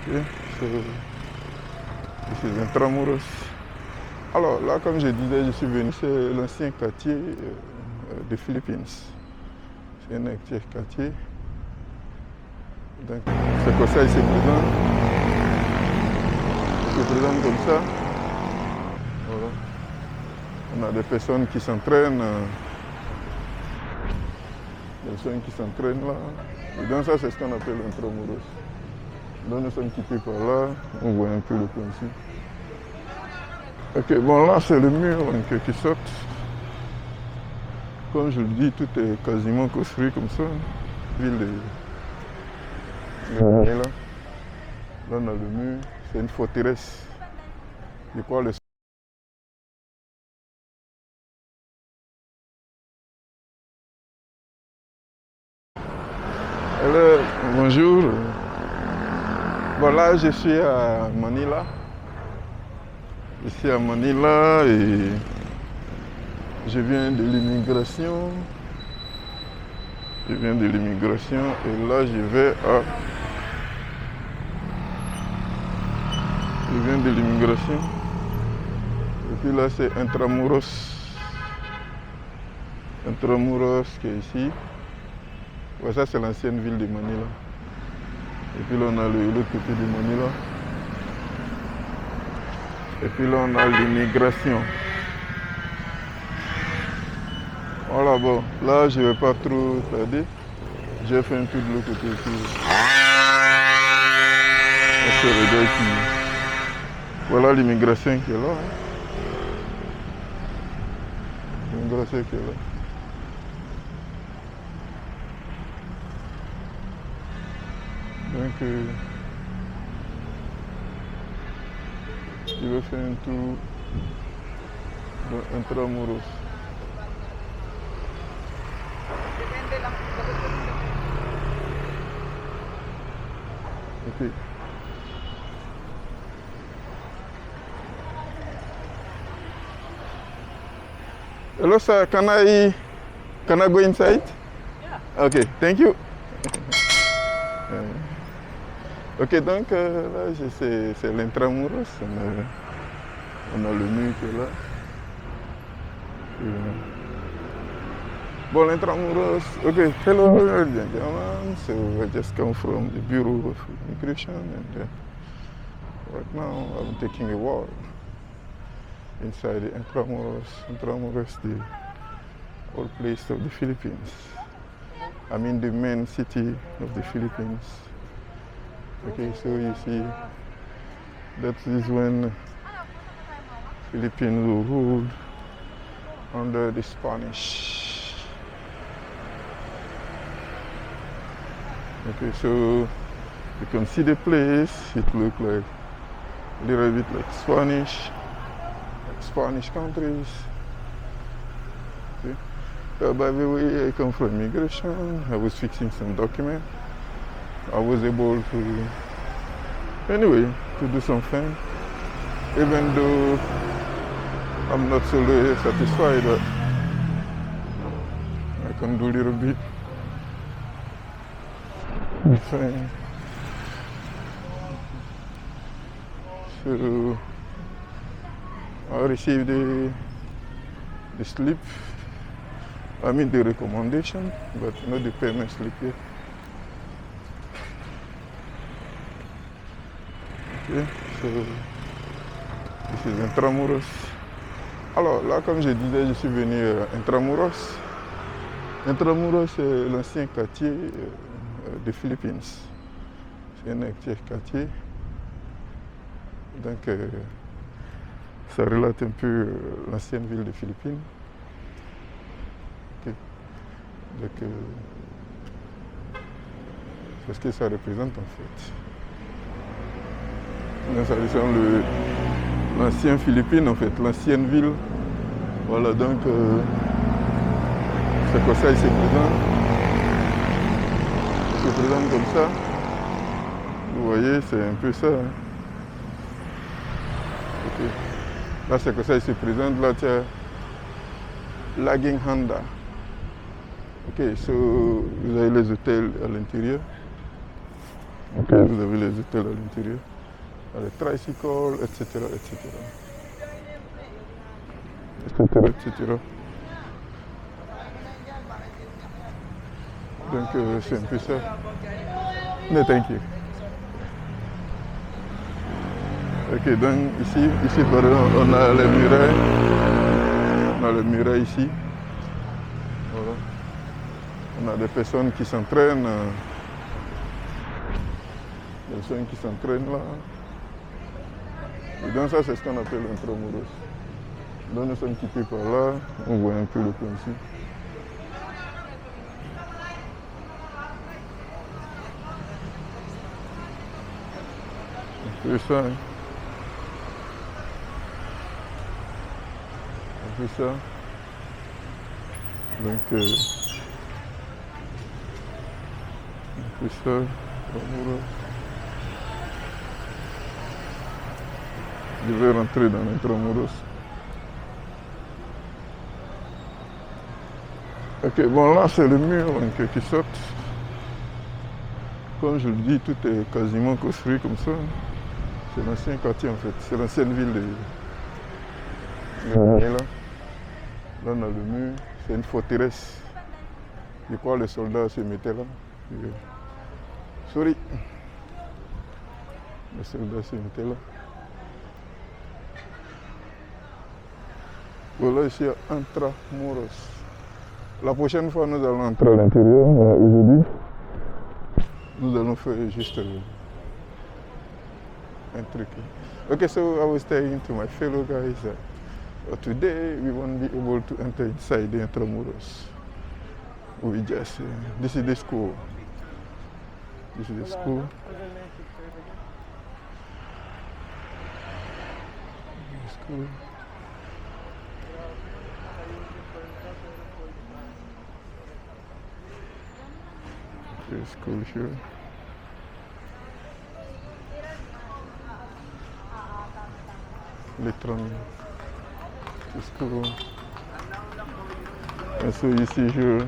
Okay, so this is Intramuros. Alors là, comme je disais, je suis venu, c'est l'ancien quartier des Philippines. C'est un ancien quartier. Donc, c'est comme ça, il se présente. Il se présente comme ça. Voilà. On a des personnes qui s'entraînent. Des personnes qui s'entraînent là. Et donc ça, c'est ce qu'on appelle Intramuros. Donc nous sommes quittés par là. On voit un peu le coin ici. Ok, bon là c'est le mur en quelque sorte. Comme je le dis, tout est quasiment construit comme ça. Ville de... là. Là on a le mur, c'est une forteresse. Je crois le... Alors, bonjour. Bon là je suis à Manila. Je suis à Manila et je viens de l'immigration. Je viens de l'immigration et là je vais à... Je viens de l'immigration. Et puis là c'est Intramuros. Intramuros qui est ici. Ouais, ça c'est l'ancienne ville de Manila. Et puis là on a l'autre côté de Manila. Et puis là on a l'immigration. Voilà, bon, là je vais pas trop tarder. J'ai fait un tour de l'autre côté aussi. C'est le gars qui... Voilà l'immigration qui est là. L'immigration qui est là. Donc, je vais faire un tour dans Intramuros. Okay. Hello sir, can I go inside? Yeah. Okay, thank you. Ok, donc là c'est l'Intramuros. On a le mur qui est là. Bon, l'Intramuros. Okay, hello, ladies and gentlemen. So I just come from the Bureau of Immigration, and right now I'm taking a walk inside the Intramuros. Intramuros, the old place of the Philippines. I mean the main city of the Philippines. Okay, so you see, that is when Philippines were ruled under the Spanish. Okay, so you can see the place. It looks like a little bit like Spanish countries. Okay. By the way, I come from immigration. I was fixing some documents. I was able to, anyway, to do something, even though I'm not so satisfied, but I can do a little bit. So I received the slip, I mean the recommendation, but not the payment slip yet. Okay, so this is Intramuros. Alors là, comme je disais, je suis venu à Intramuros. Intramuros, c'est l'ancien quartier des Philippines. C'est un ancien quartier. Donc, ça relate un peu l'ancienne ville des Philippines. Okay. Donc, c'est ce que ça représente en fait. Donc, ça ressemble l'ancien Philippines en fait, l'ancienne ville. Voilà, donc c'est comme ça il se présente. Il se présente comme ça. Vous voyez, c'est un peu ça. Hein. Okay. Là, c'est comme ça il se présente. Là, tu as Laging Handa. Ok, so vous avez les hôtels à l'intérieur. Ok, vous avez les hôtels à l'intérieur. Les tricycles, etc., etc. Etc., etc. Donc c'est un peu ça. No, thank you. Ok, donc ici par exemple, on a les murailles. On a les murailles ici. Voilà. On a des personnes qui s'entraînent. Des personnes qui s'entraînent là. Et donc ça c'est ce qu'on appelle intramuros. Donc nous sommes quittés par là. On voit un peu le coin ici. Un peu ça, hein. Un peu ça. Donc un peu ça. Intramuros. Je vais rentrer dans l'intramuros. Ok, bon là c'est le mur en quelque sorte. Comme je le dis, tout est quasiment construit comme ça. C'est l'ancien quartier en fait, c'est l'ancienne ville de Manila. Là on a le mur, c'est une forteresse. Je crois que les soldats se mettaient là. Sorry. Les soldats se mettaient là. Voilà ici à Intramuros. La prochaine fois nous allons entrer à l'intérieur. Aujourd'hui, nous allons faire juste un truc. Okay, so I was saying to my fellow guys that today we won't be able to enter inside the Intramuros. We just, this is the school. This is the school. The school. Okay, school here. Electronic school. And so you see here.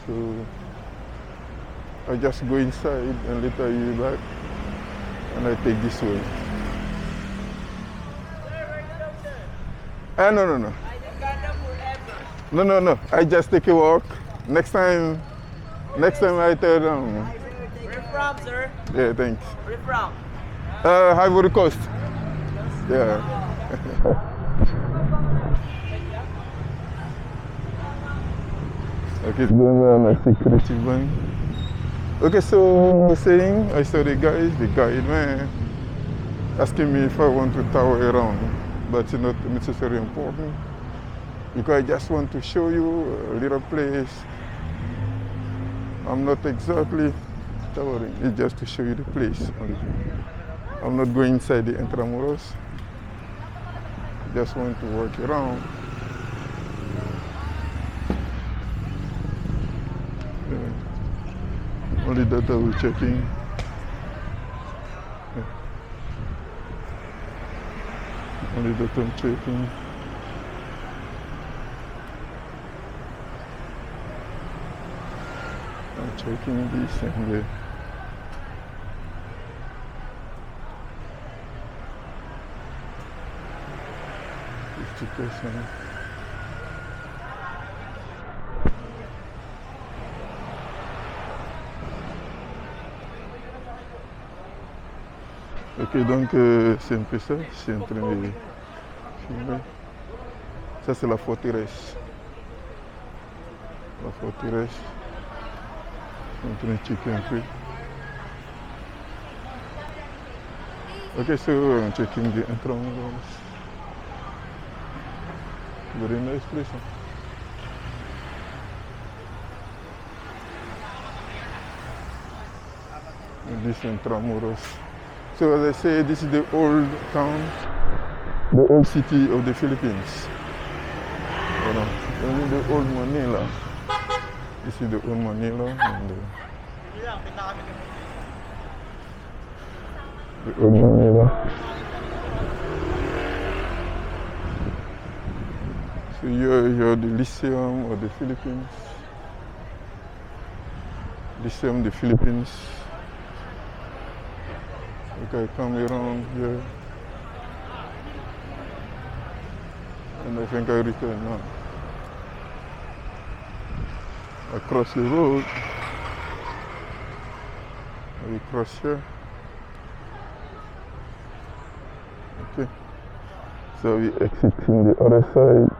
So I just go inside and later you back and I take this way. No. No. I just take a walk. Next time I tell them. Where you from, sir? Yeah, thanks. Where you from? Ivory Coast. Yeah. Okay, it's going on a security bank. Okay, so I was saying, I saw the guide man asking me if I want to tour around, but it's not necessarily important because I just want to show you a little place. I'm not exactly towering, it's just to show you the place. I'm not going inside the Intramuros. Just want to walk around. Only that I will checking. Only that I'm checking. I'm checking this and the 50%. Ok, donc c'est un peu ça, c'est en train de filmer. Ça c'est la forteresse. La forteresse. Je suis en train de checker un peu. Ok, so I'm checking the Intramuros. Very nice place. Huh? And this Intramuros. So as I say, this is the old town, the old city of the Philippines. Voilà. Only the old Manila. This is the old Manila and the old Manila. So you're the Lyceum of the Philippines. Lyceum, the Philippines. Okay, come around here. And I think I return now. Across the road. We cross here. Okay. So we exit in the other side.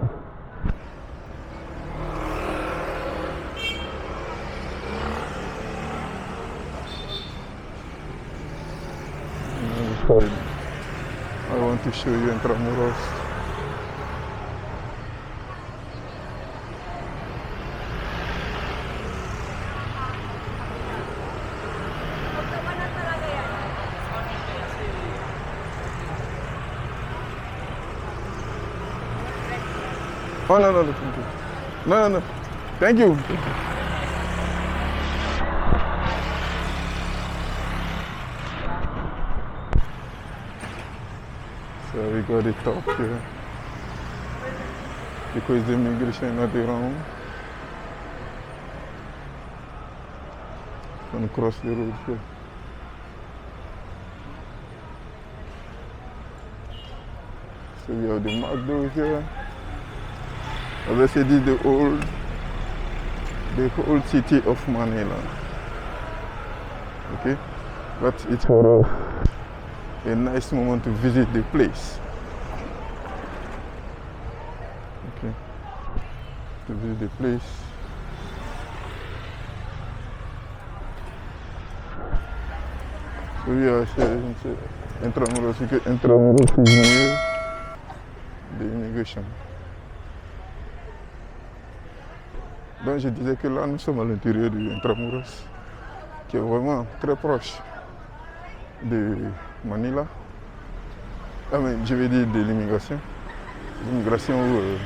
I want to show you Intramuros. Oh, no, thank you. No. Thank you. So we got the top here. Because the immigration not around. Gonna cross the road here. So we have the McDo here. As I said, this is the old city of Manila. Okay? But it's for a nice moment to visit the place. Okay? To visit the place. So yeah, c'est Intramuros is near the immigration. Donc je disais que là nous sommes à l'intérieur de Intramuros, qui est vraiment très proche de Manila. Ah mais je vais dire de l'immigration. L'immigration où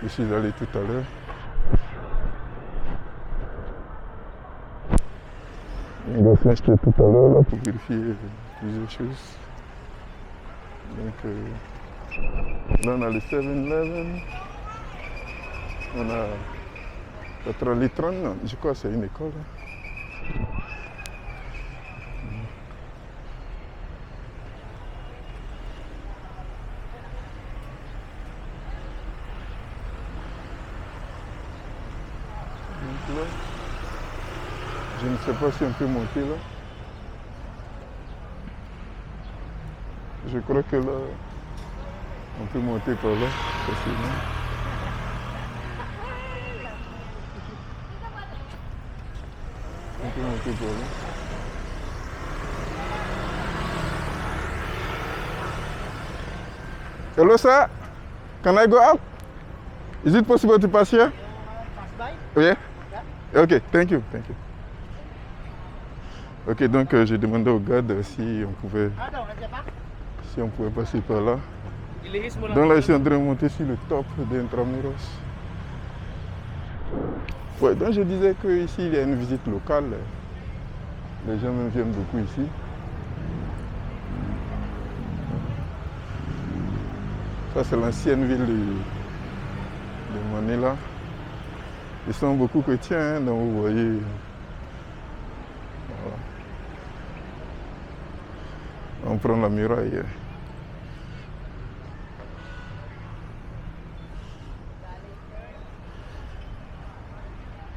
je suis allé tout à l'heure. L'immigration j'étais tout à l'heure là pour vérifier plusieurs choses. Donc là on a le 7-Eleven. On a Litron, je crois que c'est une école. Donc là, je ne sais pas si on peut monter là. Je crois que là, on peut monter par là facilement. Hello, sir. Can I go up? Is it possible to pass here? Pass by? Oh, yeah? Yeah. Ok, thank you. Ok, donc j'ai demandé au garde si on pouvait passer par là. Donc là, je suis en train de monter sur le top d'Intramuros. Ouais, donc je disais qu'ici, il y a une visite locale. Les gens même viennent beaucoup ici. Ça, c'est l'ancienne ville de Manila. Ils sont beaucoup chrétiens, hein, donc vous voyez. Voilà. On prend la muraille.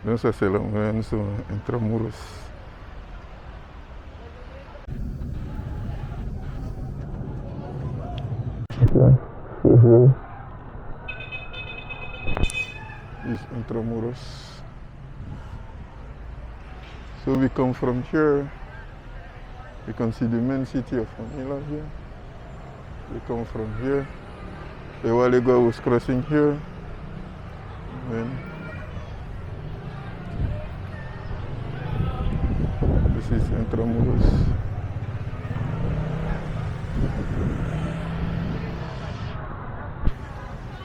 Donc ça, c'est là, nous sommes à Intramuros. Is Intramuros. So we come from here. You can see the main city of Manila here. We come from here. A while ago I was crossing here. And this is Intramuros.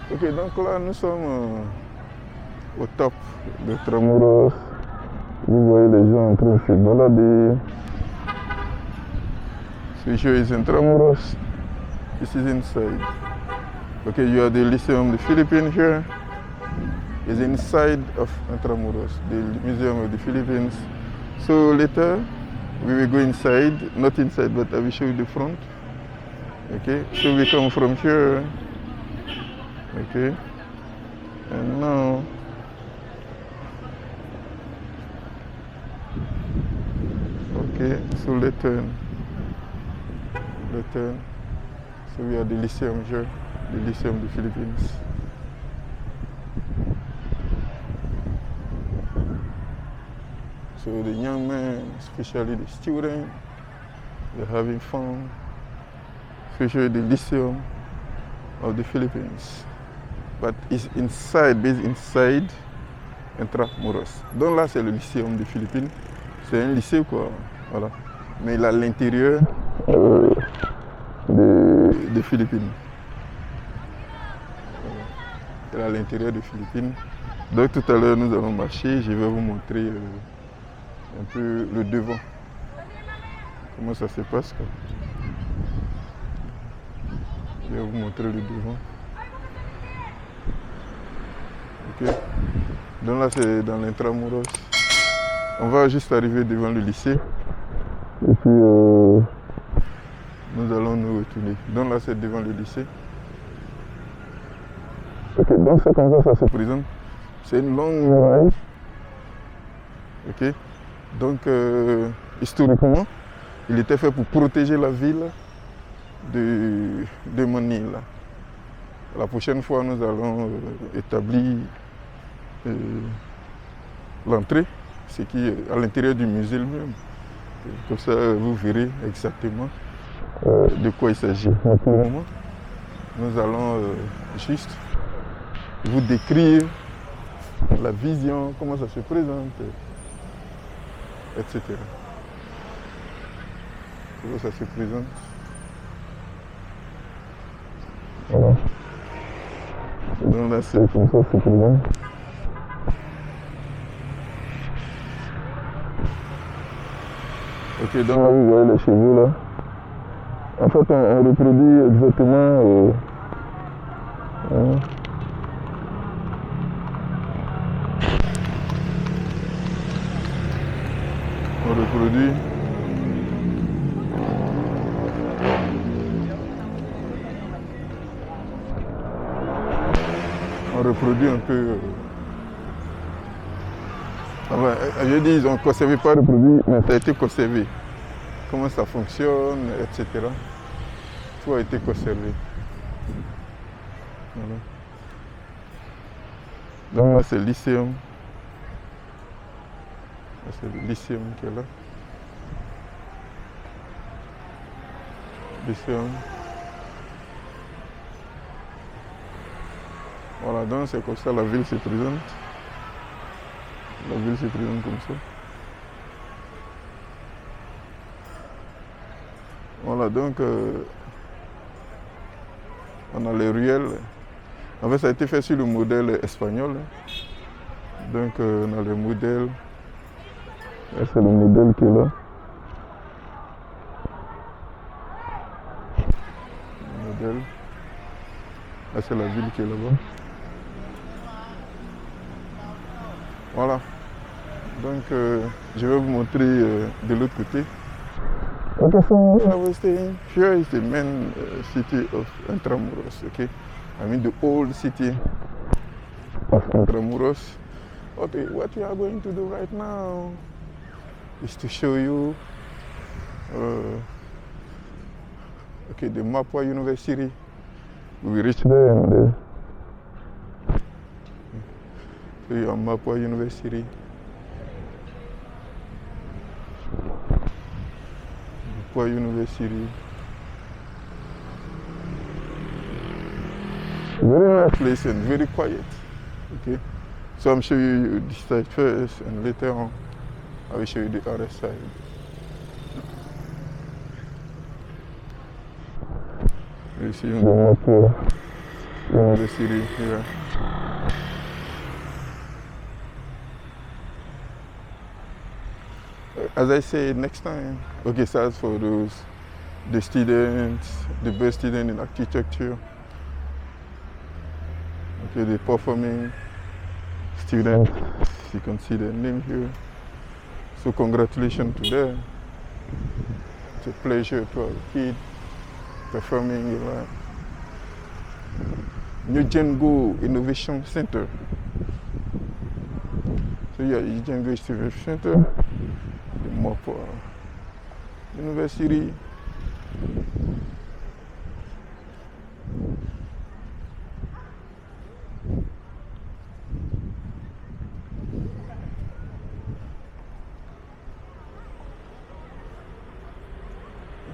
Ok, donc là nous sommes au top de Intramuros. Vous voyez les gens en train de se balader. So here is Intramuros. This is inside. Okay, you have the Lyceum of the Philippines here. It's inside of Intramuros, the Museum of the Philippines. So later, we will go inside, not inside, but I will show you the front. Okay, so we come from here. Okay, and now, okay, so let's turn. So we are the Lyceum here, the Lyceum of the Philippines. So the young men, especially the students, they're having fun, especially the Lyceum of the Philippines. But it's inside, based inside Intramuros. Donc là, c'est le Lycéum des Philippines. C'est un lycée, quoi. Voilà. Mais il a l'intérieur des Philippines. Voilà. Il a l'intérieur des Philippines. Donc tout à l'heure, nous allons marcher. Je vais vous montrer un peu le devant. Comment ça se passe, quoi. Je vais vous montrer le devant. Ok. Donc là, c'est dans l'Intramuros. On va juste arriver devant le lycée. Et puis, nous allons nous retourner. Donc là, c'est devant le lycée. Ok, donc c'est comme ça se présente. C'est une longue muraille. Ok. Donc, historiquement, il était fait pour protéger la ville de Manille. La prochaine fois, nous allons établir l'entrée, ce qui est à l'intérieur du musée lui-même. Comme ça, vous verrez exactement de quoi il s'agit. Mais pour le moment, nous allons juste vous décrire la vision, comment ça se présente, etc. Comment ça se présente. Voilà. Donc là, c'est comme ça, c'est présent. Ok, donc là, vous voyez les cheveux là. En fait, on reproduit exactement on reproduit un peu. Enfin, je dis, ils n'ont conservé pas reproduit, mais ça a été conservé. Comment ça fonctionne, etc. Tout a été conservé. Voilà. Donc là, c'est le lycéum. C'est le lycéum qui est là. Lycéum. Voilà, donc c'est comme ça la ville se présente. La ville se présente comme ça. Voilà, donc on a les ruelles. En fait, ça a été fait sur le modèle espagnol. Donc on a le modèle. Là, c'est le modèle qui est là. Le modèle. Là, c'est la ville qui est là-bas. Voilà. Donc, je vais vous montrer de l'autre côté. Okay, so I was saying, here is the main city of Intramuros, okay? I mean the old city of Intramuros. Okay, what we are going to do right now is to show you okay, the Mapua University. We reached there and so you are Mapua University. Mapua University. Very nice place and very quiet. Okay. So I'm showing you this side first and later on I will show you the other side. You see the Mapua University here. As I say, next time, okay, so as for the students, the best student in architecture, Okay, the performing students, you can see their name here. So congratulations to them. It's a pleasure to have a kid performing in New Django Innovation Center. So yeah, New Django Innovation Center, the MOPA University.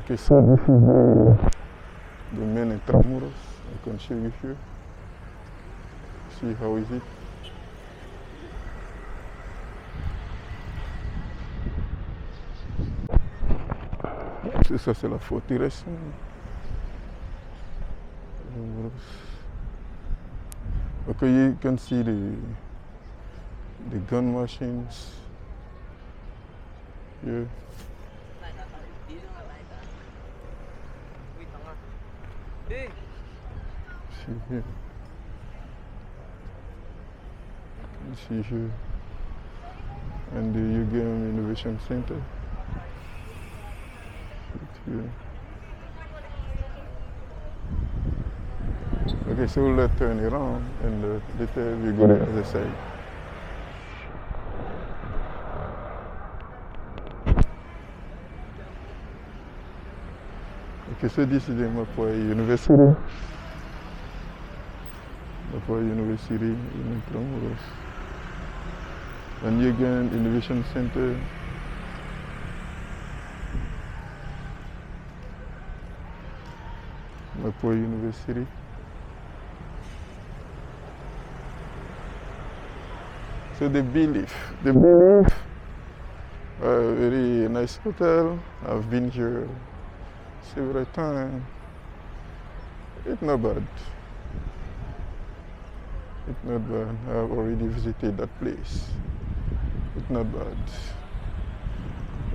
Okay, so this is the main intramuros. I can show you here. See how is it? So ça c'est la forteresse. Okay, you can see the gun machines here. See here. You see here. And the UGM Innovation Center. Here. Okay, so let's turn it on and later we go to the other side. Okay, so this is the Mapua University. Mapua University in Intramuros. And UGM Innovation Center. Mapua University. So the Belief, very nice hotel. I've been here several times. It's not bad. It's not bad. I've already visited that place. It's not bad.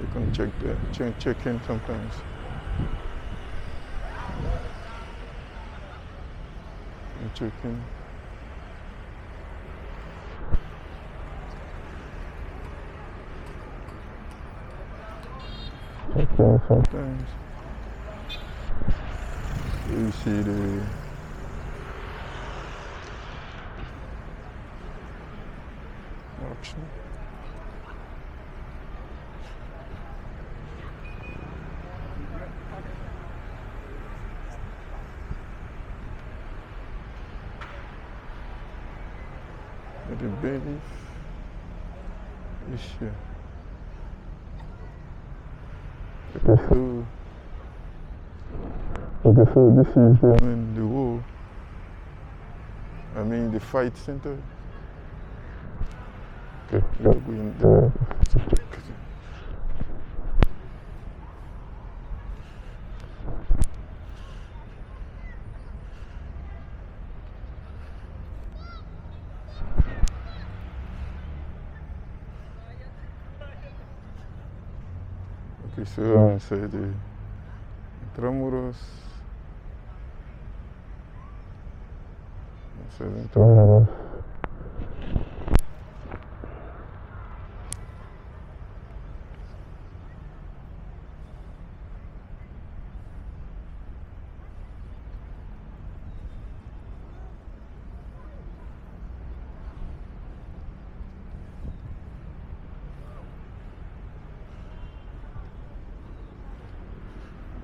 You can check there, check in sometimes. And check in. Okay, sometimes you see the option. The baby is here. Okay, so this is the war. I mean the fight center. Okay, we're going there. Okay, so c'est the Intramuros. C'est Intramuros.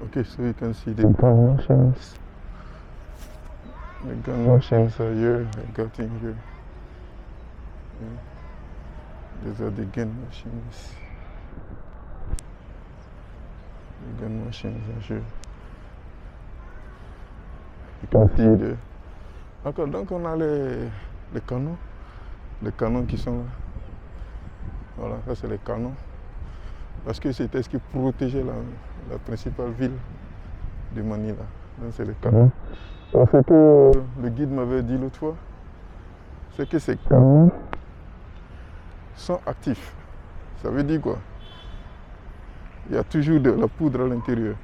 Okay, so you can see the gun machines. The gun machines are here, I got in here. Yeah. These are the gun machines. The gun machines are here. You can see the... Encore, donc on a les canons qui sont là. Voilà, ça c'est les canons. Parce que c'était ce qui protégeait la principale ville de Manila. Donc c'est le canons. Alors ce que le guide m'avait dit l'autre fois, c'est que ces canons sont actifs. Ça veut dire quoi? Il y a toujours de la poudre à l'intérieur.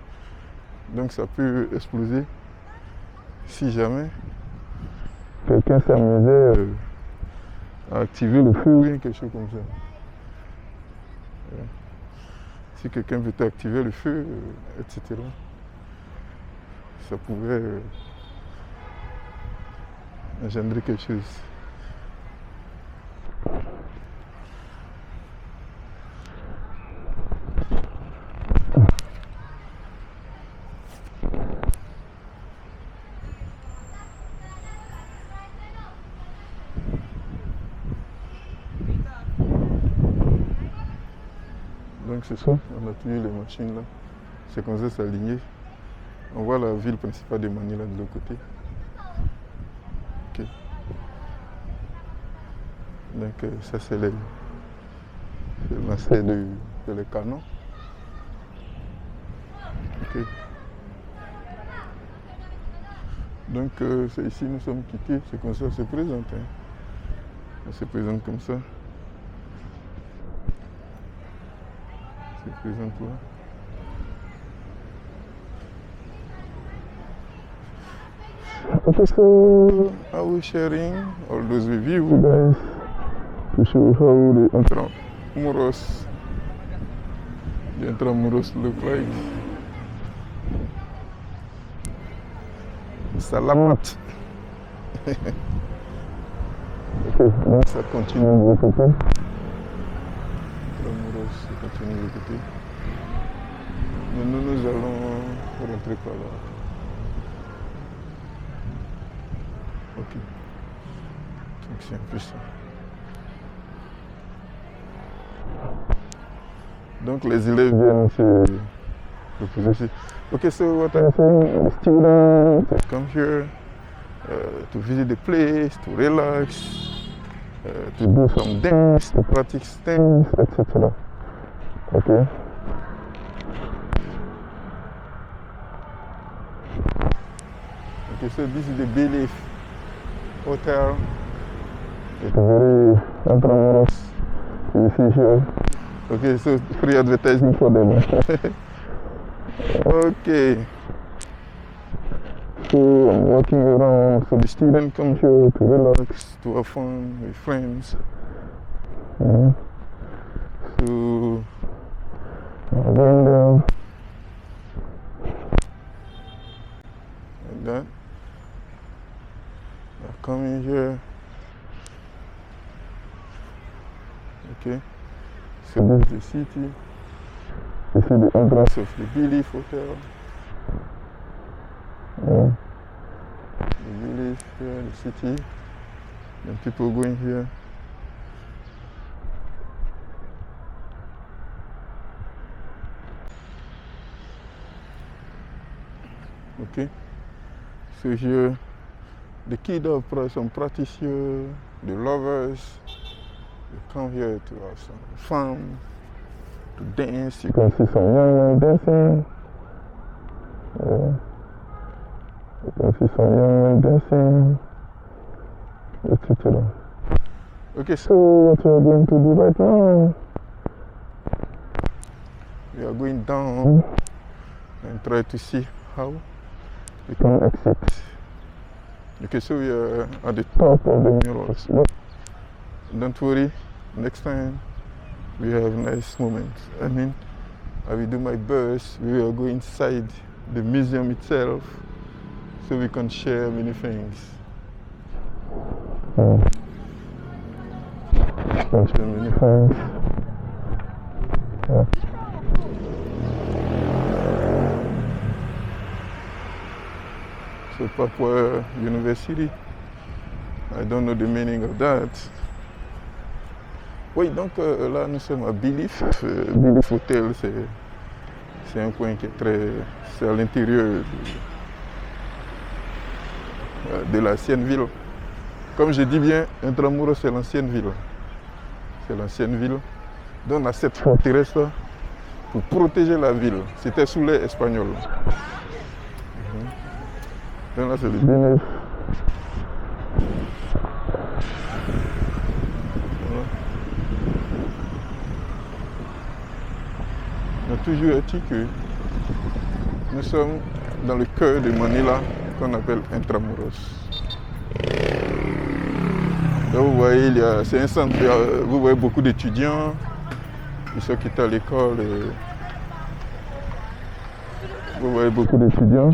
Donc ça peut exploser si jamais quelqu'un s'amusait à activer le feu, oui, quelque chose comme ça. Si quelqu'un veut activer le feu, etc., ça pouvait engendrer quelque chose. Donc c'est ça, on a tenu les machines là. C'est comme ça, c'est aligné. On voit la ville principale de Manila de l'autre côté. Ok. Donc ça c'est l'ancêtre de les canons. Ok. Donc c'est ici nous sommes quittés, c'est comme ça, on se présente. Hein. On se présente comme ça. On se présente là. Okay, so are we sharing all those with you guys to show how the Intramuros look like? Salamat. Ok, donc ça continue de l'autre côté. Intramuros, ça continue de l'autre côté. Mais nous allons rentrer par là. Ok. Donc c'est un peu ça. Donc les élèves viennent se reposer ici. Okay, so what I'm saying, the students come here to visit the place, to relax, to do some dance, to practice things, etc. Okay. Okay, so this is the Belief Hotel. It's very Intramuros. You see here. Okay, so free advertising for them. Okay. So I'm walking around, so the students come here to relax, to have fun with friends. So I'm going there. Like that. I come in here. Okay. So this is the city. You see the entrance of the Belief Hotel. Yeah. The Belief here, the city. Then people going here. Okay. So here, the kids have some practice here, the lovers. They come here to have some fun, to dance. You can see some young men dancing. Yeah. You can see some young men dancing, etc. Okay, so what we are going to do right now, we are going down and try to see how we can exit. Okay, so we are at the top of the mirrors. But don't worry, next time we have nice moments. I mean, I will do my best. We will go inside the museum itself so we can share many things. Can share many things. Yeah. So Papua University, I don't know the meaning of that. Oui, donc là nous sommes à Belief. Belief Hotel, c'est un coin qui est c'est à l'intérieur de l'ancienne ville. Comme je dis bien, Intramuros c'est l'ancienne ville. C'est l'ancienne ville. Donc on a cette forteresse là pour protéger la ville. C'était sous les Espagnols. Donc là c'est le Belief. Toujours est-il que nous sommes dans le cœur de Manila qu'on appelle Intramuros. Donc vous voyez, c'est un centre, vous voyez beaucoup d'étudiants, ceux qui sont à l'école. Vous voyez beaucoup d'étudiants.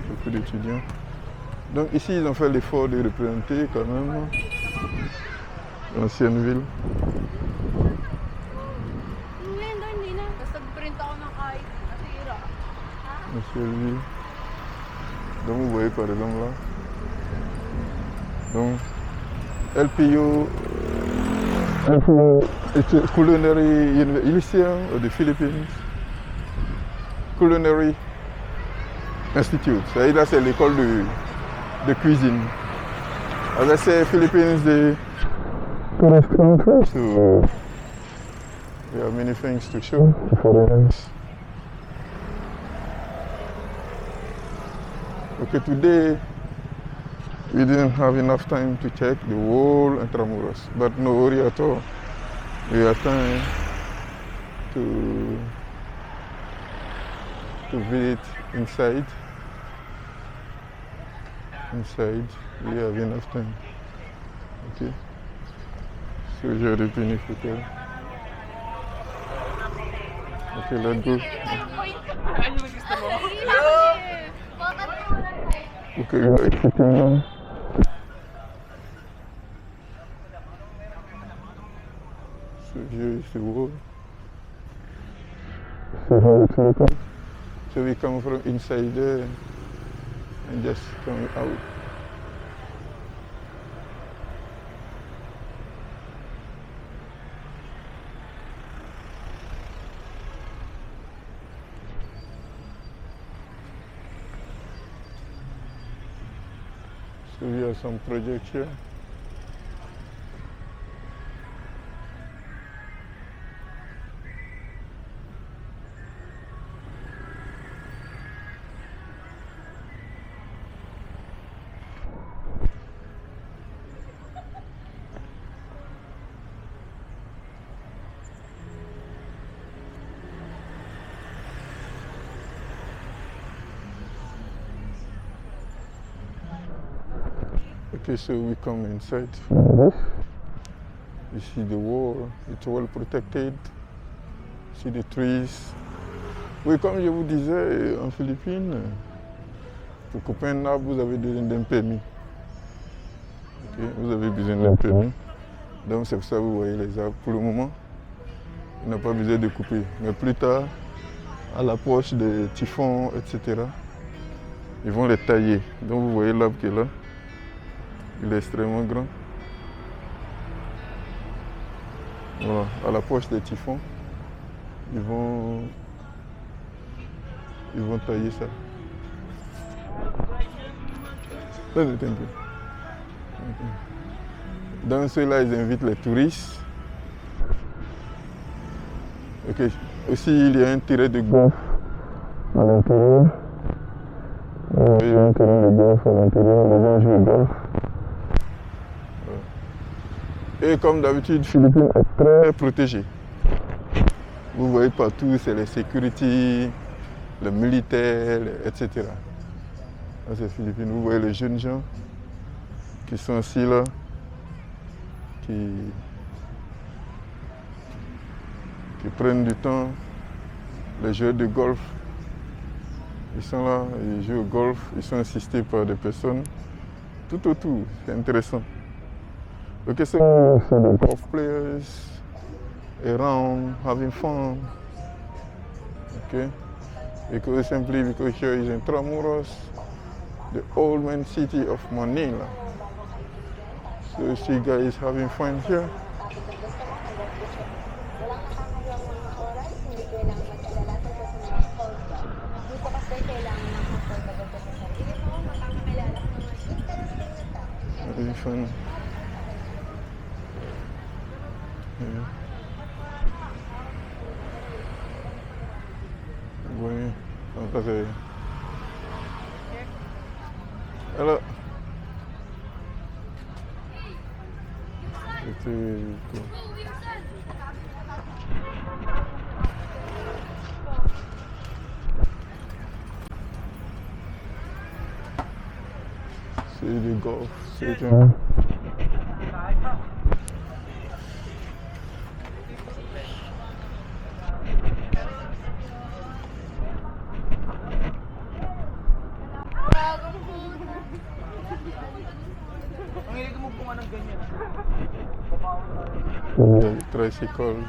Beaucoup d'étudiants. Donc ici, ils ont fait l'effort de représenter quand même l'ancienne ville. L'ancienne ville. Donc vous voyez par exemple là. Donc LPU Culinary Lyceum of the Philippines. Culinary Institute. Ça, c'est l'école de cuisine. Avec ces Philippines, the restaurant. So we have many things to show to foreigners. Okay, today we didn't have enough time to check the whole Intramuros, but no worry at all. We have time to visit inside. Inside, we have enough time. Okay. So j'ai repris une photo. Okay, let's go. Okay, you're exiting now. So here is the wall. See how it's looking? So we come from inside there and just come out. So we have some projects here. Okay, so we come inside. You see the wall, it's well protected. See the trees. Oui, comme je vous disais, en Philippines, pour couper un arbre, vous avez besoin d'un permis. Okay, vous avez besoin d'un permis. Donc c'est pour ça que vous voyez les arbres. Pour le moment, on n'a pas besoin de couper. Mais plus tard, à l'approche des typhons, etc., ils vont les tailler. Donc vous voyez l'arbre qui est là. Il est extrêmement grand. Voilà, à l'approche des typhons, ils vont tailler ça. Dans ceux-là, ils invitent les touristes. Okay. Aussi, il y a un terrain de golf à l'intérieur. Il y a un terrain de golf à l'intérieur, les gens jouent au golf. Et comme d'habitude, Philippines est très protégée. Vous voyez partout, c'est les security, les militaires, etc. Là, c'est Philippines. Vous voyez les jeunes gens qui sont assis là, qui prennent du temps. Les joueurs de golf, ils sont là, ils jouent au golf, ils sont assistés par des personnes tout autour. C'est intéressant. Okay, so the golf players around having fun. Okay, because here is Intramuros, the old main city of Manila. So you see guys having fun here. Having fun. Oui, donc c'est... Alors... C'était cool. c'est des golf. C'est un... Tricycles.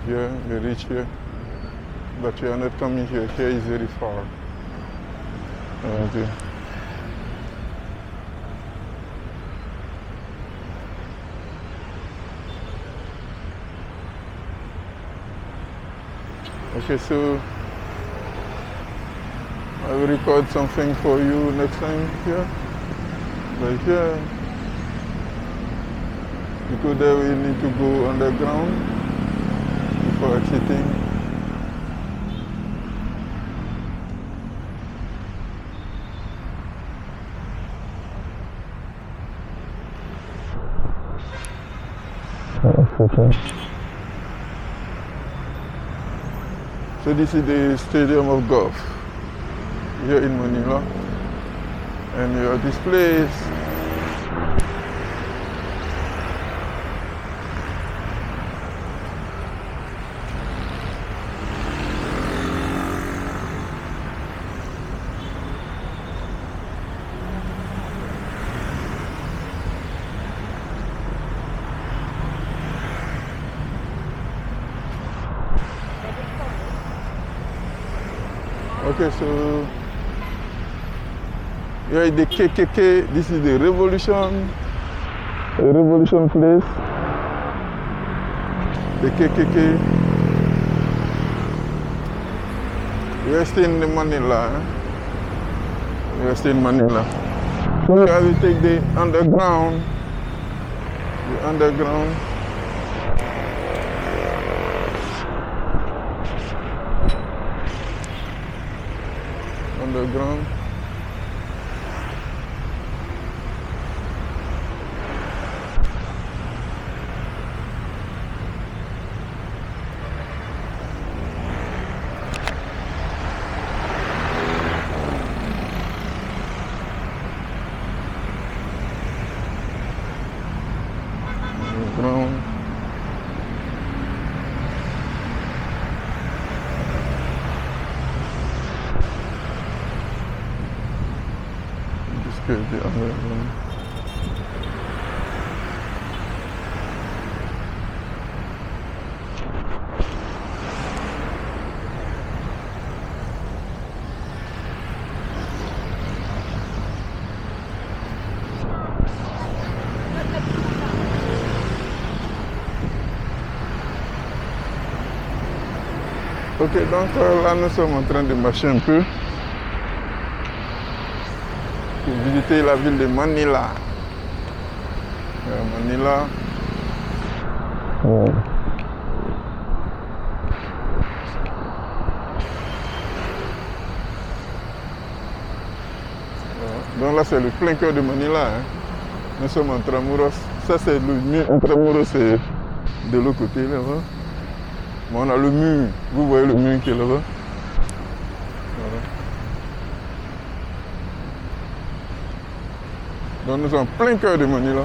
Here, we reach here, but we are not coming here. Here is very far. Okay. Okay, so I will record something for you next time here. But here, because there we need to go underground for exiting. Okay. So this is the Stadium of Golf here in Manila, and you have this place. Okay, so here is the KKK. This is the Revolution place. The KKK. We are still in Manila. We are still in Manila. So I will take the underground. The underground. Underground. Underground. This is the underground. Ok, donc là nous sommes en train de marcher un peu pour visiter la ville de Manila. Manila. Donc là c'est le plein cœur de Manila. Hein. Nous sommes en Intramuros. Ça c'est le mur. Intramuros c'est de l'autre côté là-bas. Bon, on a le mur, vous voyez le mur qui est là-bas. Voilà. Donc nous sommes en plein cœur de Manila.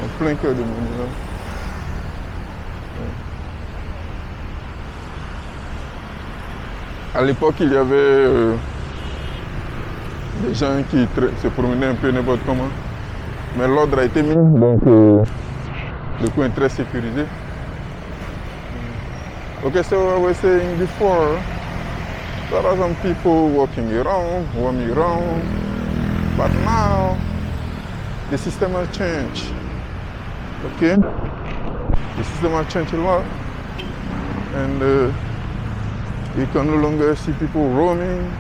En plein cœur de Manila. À l'époque, il y avait des gens qui se promenaient un peu n'importe comment. Mais l'ordre a été mis, donc le coin est très sécurisé. Okay, so I was saying before, there are some people walking around, roaming around, but now the system has changed. Okay, the system has changed a lot, and you can no longer see people roaming.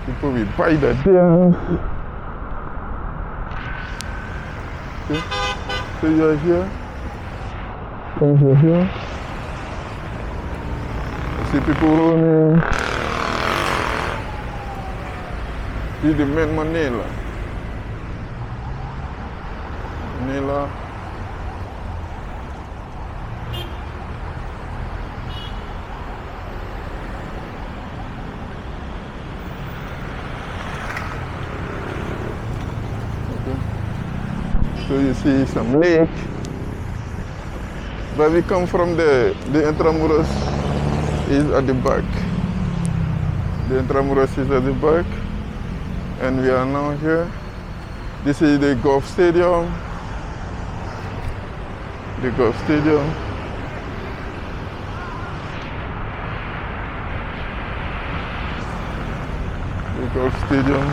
People will buy their things. Okay. So you are here. Once you're here, I see people running. Puis the main Manila. Manila. So you see some lake. But we come from the Intramuros is at the back. The Intramuros is at the back. And we are now here. This is the golf stadium. The golf stadium. The golf stadium.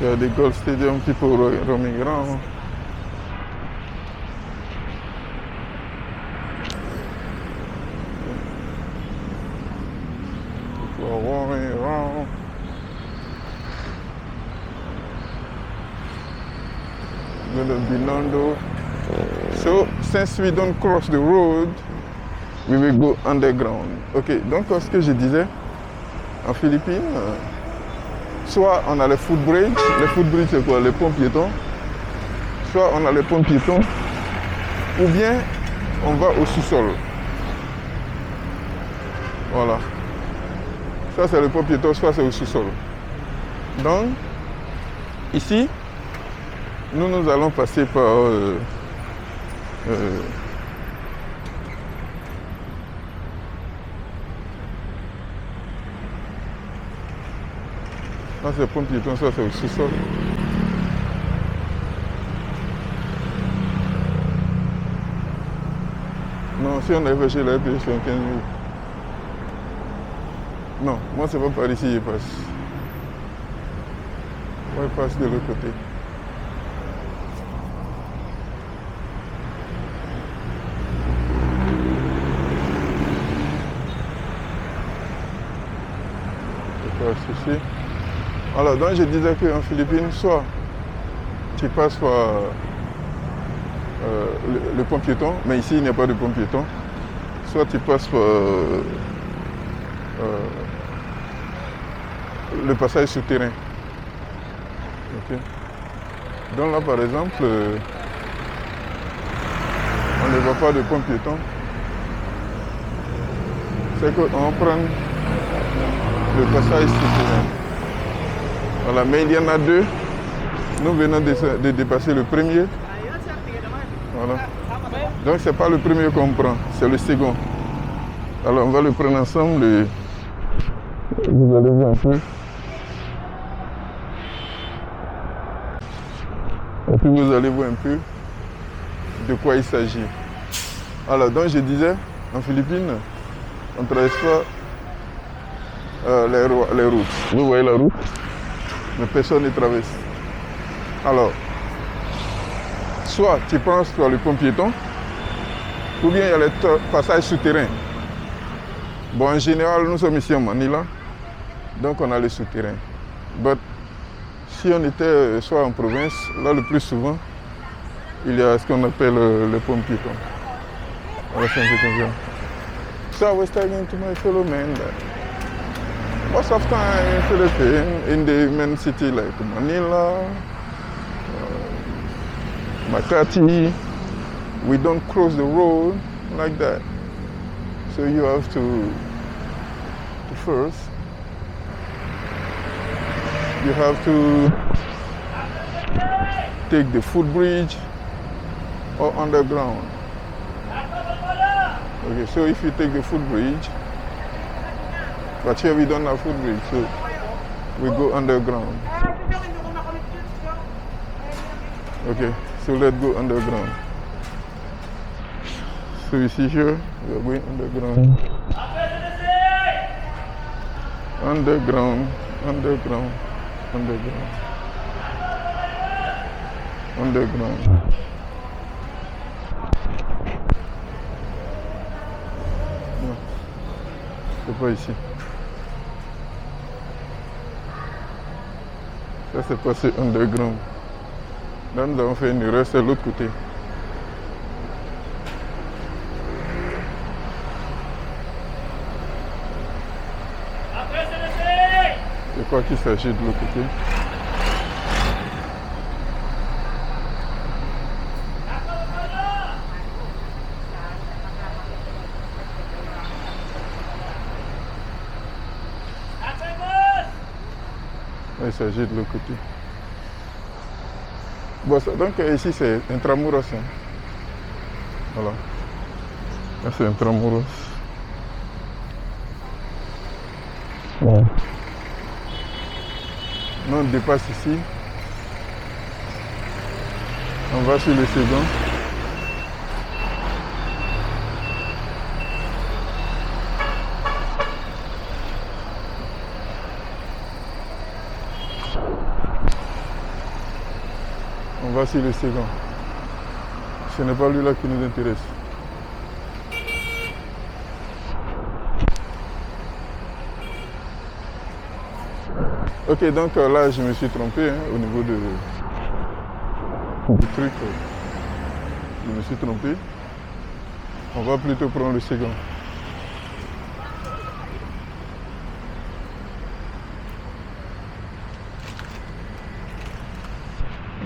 Yeah, the golf stadium, people roaming around. People are roaming around. Little Binondo. So, since we don't cross the road, we will go underground. Ok, donc ce que je disais, en Philippines, soit on a les footbridge. Les footbridge, c'est quoi? Les ponts piétons. Soit on a les ponts piétons, ou bien on va au sous-sol. Voilà. Ça, c'est le pont piéton, soit c'est au sous-sol. Donc, ici, nous allons passer par ça c'est le pont piéton, ça c'est au sous-sol. Non, si on avait chez la pêche, je fais 15 minutes. Non, moi c'est pas par ici, il passe. Moi il passe de l'autre côté. Il passe ici. Alors, donc je disais qu'en Philippines, soit tu passes par le pont piéton, mais ici il n'y a pas de pont piéton, soit tu passes par le passage souterrain. Okay. Donc là par exemple, on ne voit pas de pont piéton. C'est qu'on prend le passage souterrain. Voilà, mais il y en a deux. Nous venons de dépasser le premier. Voilà. Donc c'est pas le premier qu'on prend, c'est le second. Alors on va le prendre ensemble et vous allez voir un peu. Et puis vous allez voir un peu de quoi il s'agit. Alors donc je disais, en Philippines, on traverse pas les routes. Vous voyez la route? Mais personne ne traverse. Alors, soit tu passes par le pont piéton, ou bien il y a les passages souterrains. Bon, en général, nous sommes ici en Manila, donc on a les souterrains. Mais si on était soit en province, là le plus souvent, il y a ce qu'on appelle le pont piéton. Voilà, c'est un peu comme ça. So I was talking to my fellow men that most of the time in Philippines, in the main city like Manila, Makati, we don't cross the road like that. So you have to first, you have to take the footbridge or underground. Okay, so if you take the footbridge, but here we don't have footbridge, so we go underground. Okay, so let's go underground. So you see here, we are going underground. Underground, underground, underground. Underground. Non, c'est pas ici. Ça c'est passé underground. Là nous avons fait une erreur, c'est l'autre côté. Je crois qu'il s'agit de l'autre côté. Il s'agit de l'autre côté. Bon, donc ici c'est Intramuros. Hein. Voilà. Là c'est Intramuros. Ouais. Nous on dépasse ici. On va sur le second. On va sur le second. Ce n'est pas lui là qui nous intéresse. Ok, donc là je me suis trompé hein, au niveau du truc. Je me suis trompé. On va plutôt prendre le second.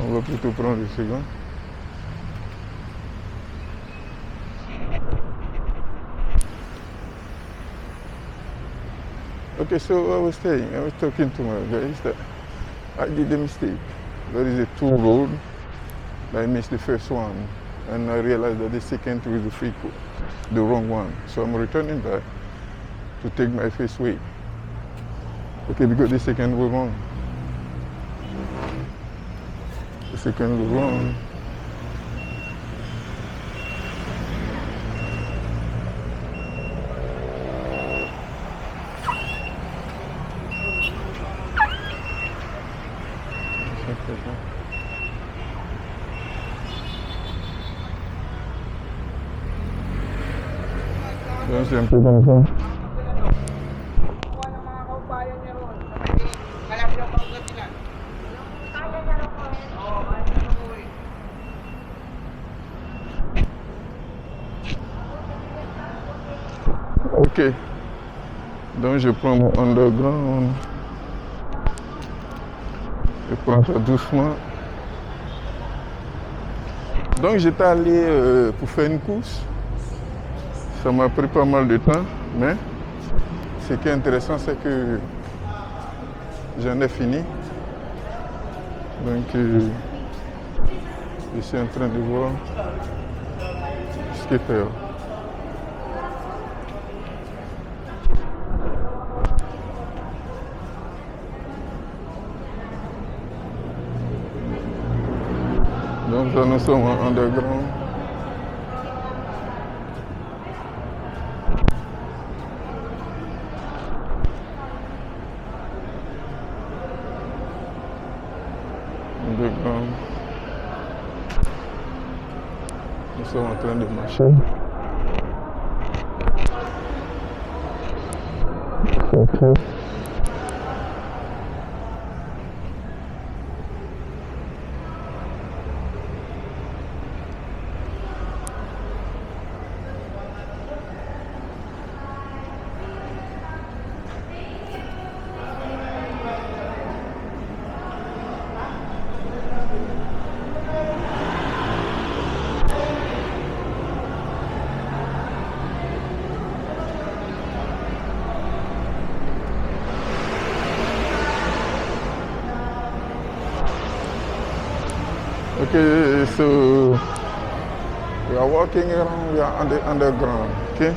On va plutôt prendre le second. Okay, so I was talking to my guys that I did a mistake. There is a two road. I missed the first one, and I realized that the second was the wrong one. So I'm returning back to take my first way. Okay, because the second was wrong. The second was wrong. Donc c'est un peu comme ça. Ok. Donc je prends mon underground. Je prends ça doucement. Donc j'étais allé pour faire une course. Ça m'a pris pas mal de temps, mais ce qui est intéressant, c'est que j'en ai fini. Donc je suis en train de voir ce qu'il fait. Donc là, nous sommes en underground. Nous sommes en train de marcher. Okay. Okay, so we are walking around, we are on the underground, okay?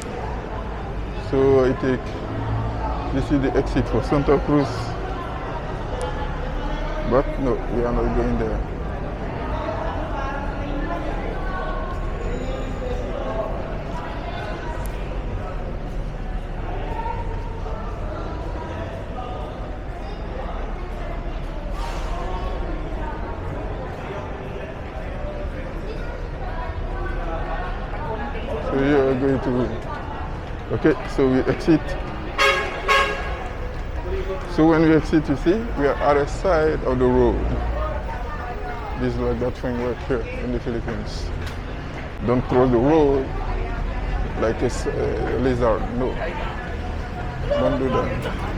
So this is the exit for Santa Cruz, but no, we are not going there. So we are going to, okay, so we exit So when we exit, you see, we are at the side of the road. This is like that framework here in the Philippines. Don't cross the road like a lizard. No, don't do that.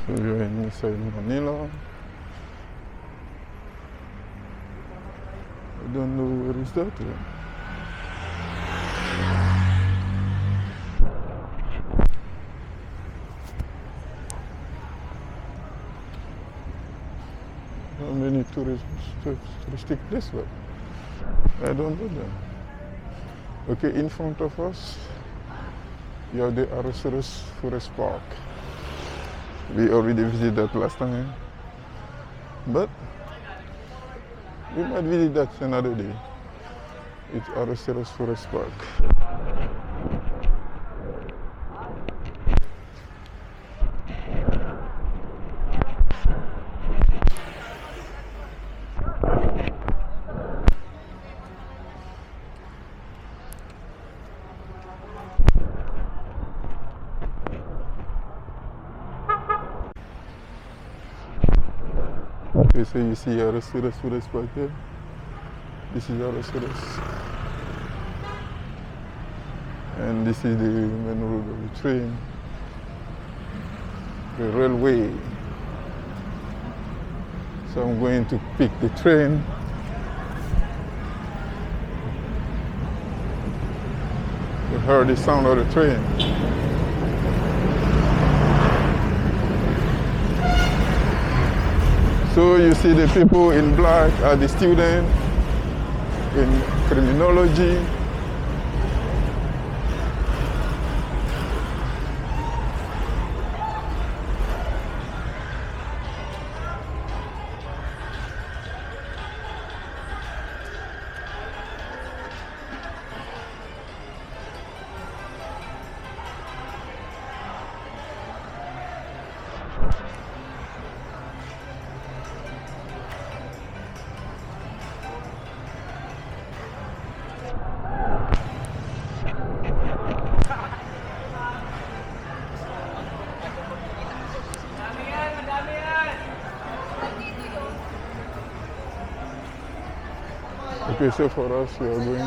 So you're inside Manila. I don't know where is that one. How many touristic places? I don't know them. Okay, in front of us, you have the Arosaurus Forest Park. We already visited that last time, but we might visit that another day. It's Arosaurus Forest Park. Okay, so you see Arosaurus Forest Park here. This is Arosaurus. And this is the main road of the train, the railway. So I'm going to pick the train. You heard the sound of the train. So you see the people in black are the students in criminology. Okay, so for us, we are going.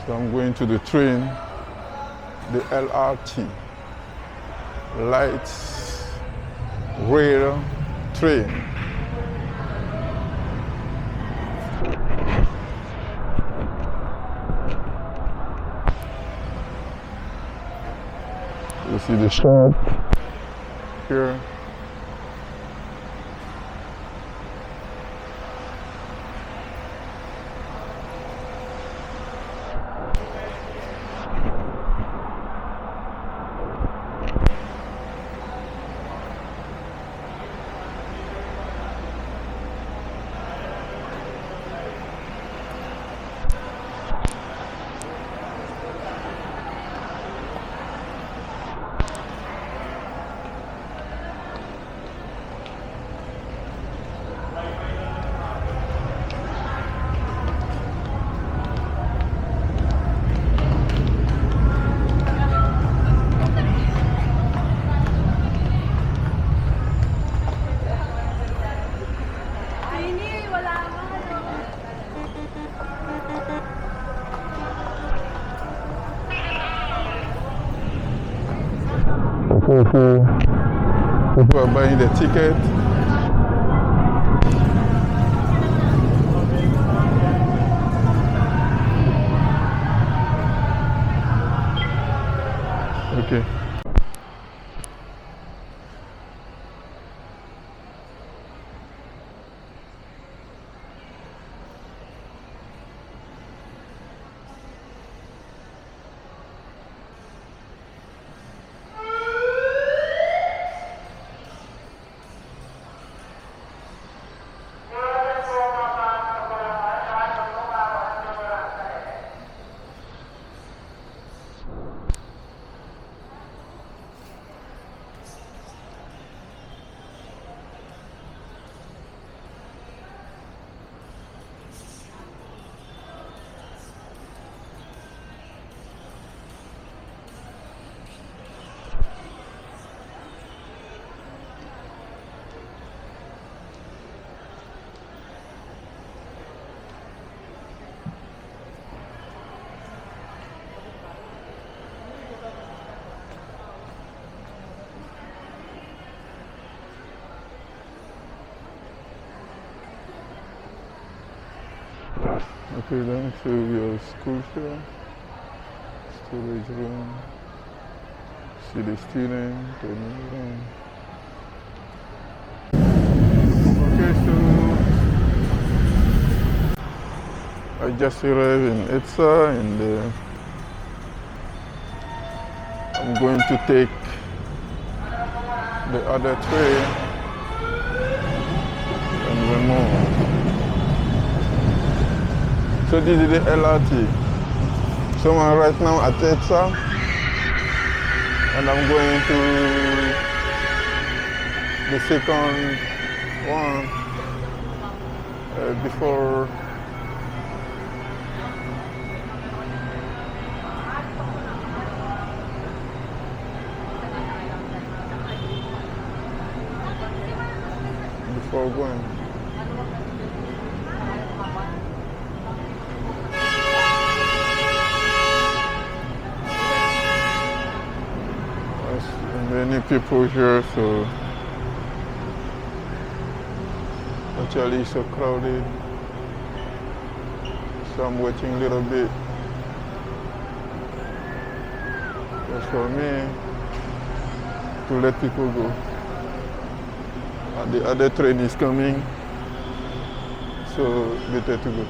So I'm going to the train, the LRT, light rail train. You see the shop here. People are buying the ticket. Okay. Okay, let me show you your school here. Storage room. See the student, the new room. Okay, so I just arrived in ETSA and I'm going to take the other train and remove. So this is the LRT. So I'm right now at ETSA and I'm going to the second one before going. Many people here, so actually it's so crowded. So I'm waiting a little bit. Just for me to let people go. And the other train is coming, so better to go.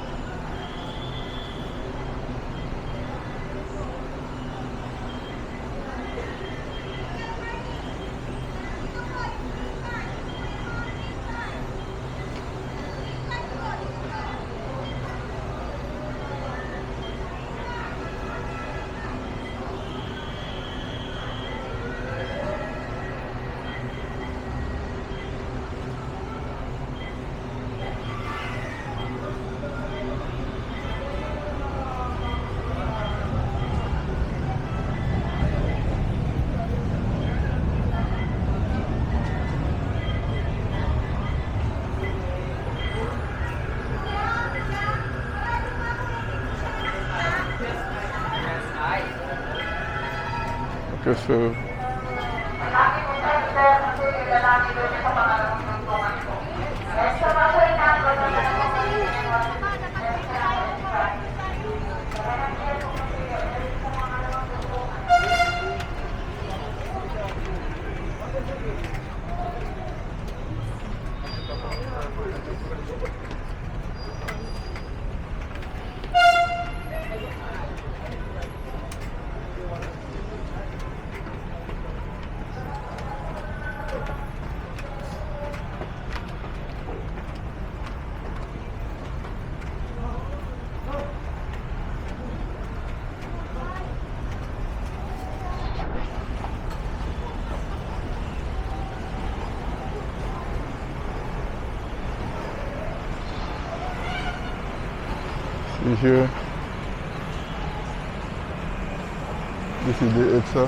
Okay, so see here, this is the ETSA.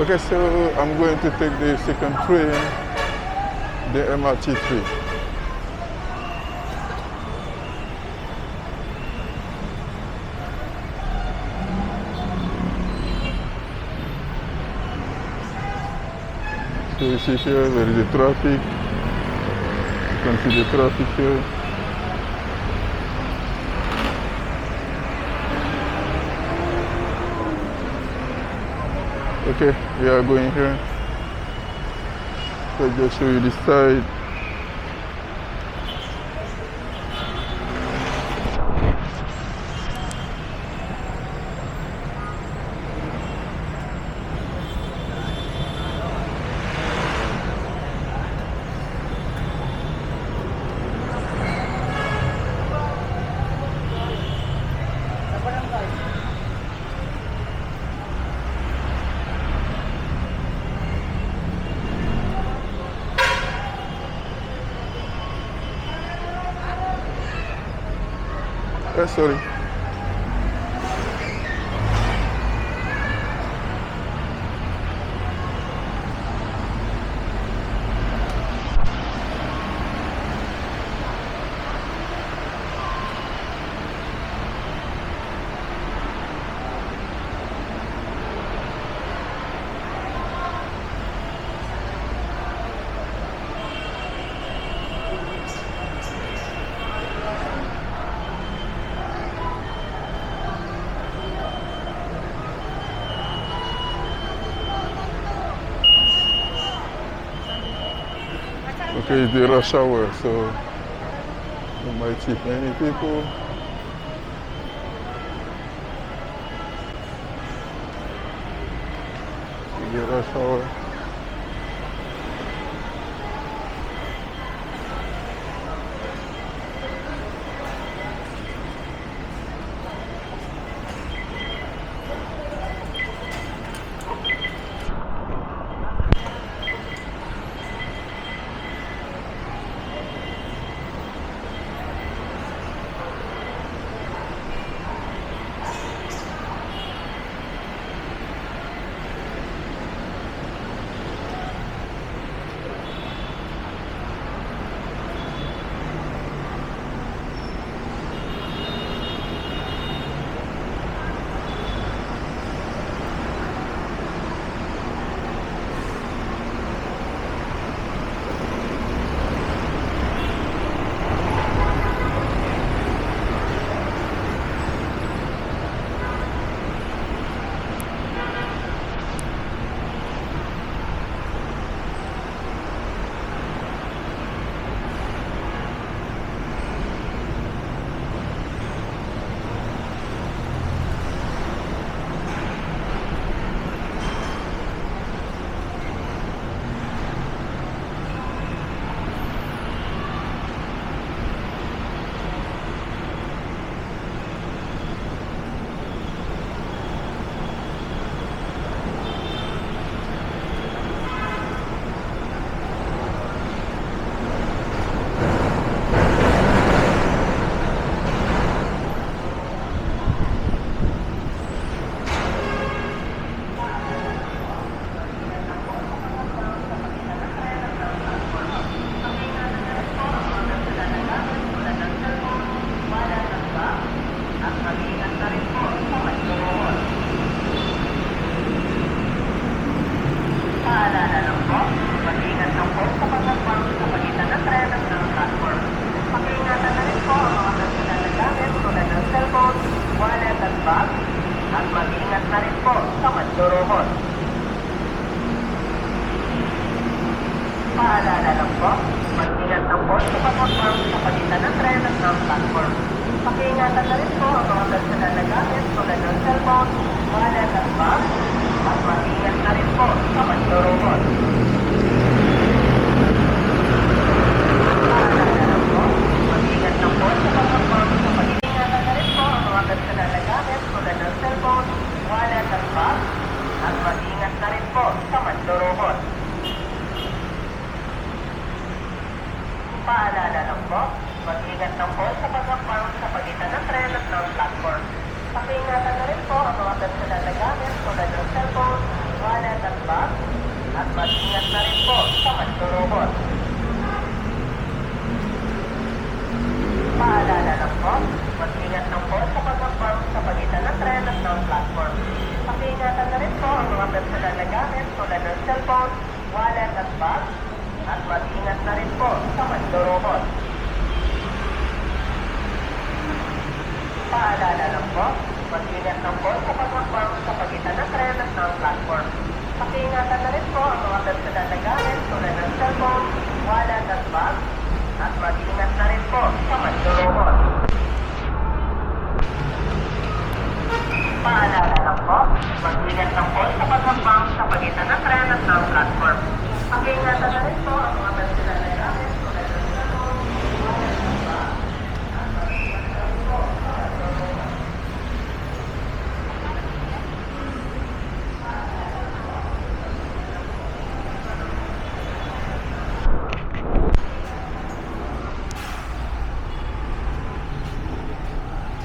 Okay, so I'm going to take the second train, the MRT3. So you see here, there is the traffic. You can see the traffic here. Okay, we are going here. So just show you this side. Sorry. Okay, it's the rush hour, so you might see many people. It's the rush hour. Paalala lang po, mag-ingat lang po sa pag-hakbang sa pagitan ng tren at ng platform. Pakiingatan na rin po ang mga personal na gamit tulad ng cellphone, wallet at bag, at mag-ingat na rin po sa pagdurungon. Paalala lang po, mag-ingat lang po sa pag-hakbang sa pag-ingatan na rin po ang mga personal na gamit tulad ng cellphone, wallet at bag, at mag-ingat na rin po sa pagdurungon. Paalala lang po, mag-ingat lang po sa pag-hakbang sa pagitan ng tren at ng platform. Pakiingatan na rin po ang mga personal na gamit tulad ng cellphone, wallet at bag, at mag-ingat na rin po sa magdurubot. Paalala lang po, mag-ingat lang po sa pag-abang sa pagitan ng tren at ng platform. Pakiingatan na rin po ang mga personal na gamit tulad ng cellphone, wallet at bag, at mag-ingat na rin po sa magdurubot. Paalala lang po, mag-ingat lang po sa pag-abang sa pagitan ng tren at ng platform. Pakiingatan na rin po ang mga personal na gamit tulad ng cellphone, wallet at bag, at mag-ingat na rin po sa magdurubot. Paalala lang po, mag-ingat lang po sa paghambang sa pagitan ng tren at ng platform. Pakiingatan na rin po ang mga personal na gamit tulad ng cellphone, wallet at bag, at mag-ingat na rin po sa magdurubot.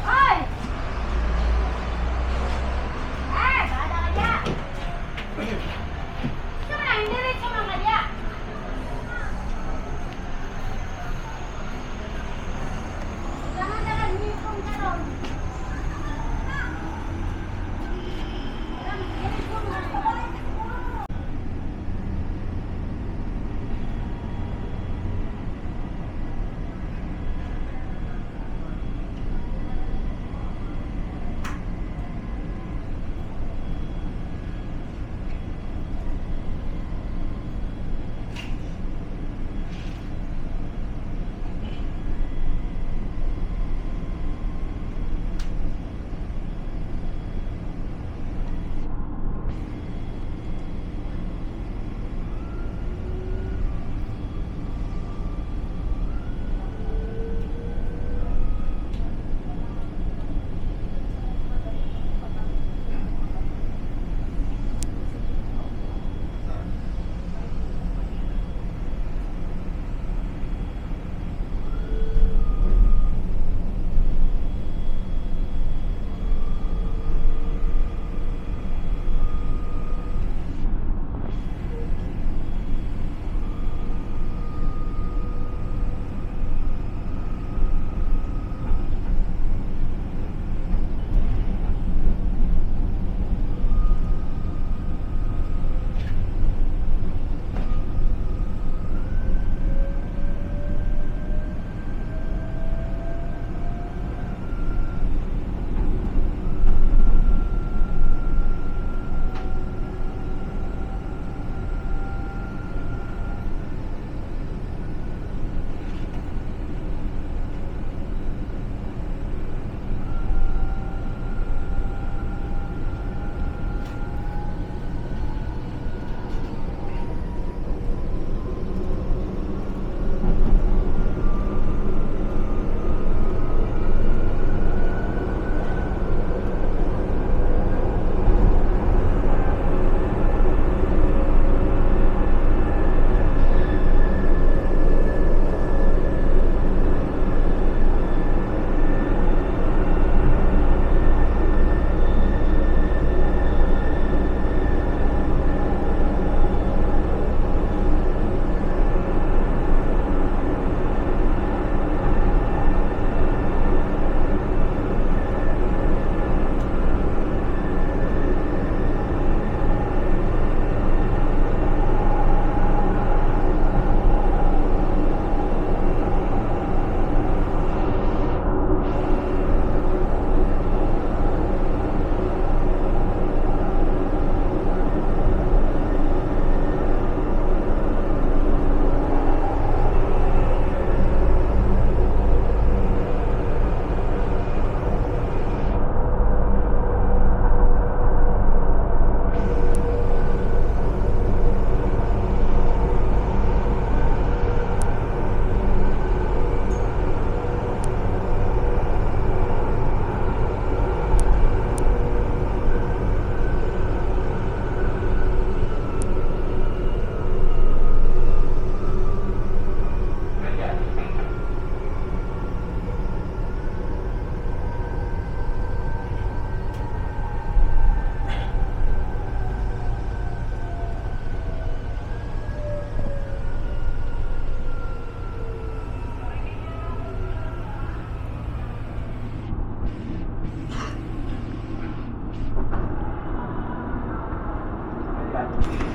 Hoy! Bada ka dyan! Saan? Diretso ka dyan! Salamat.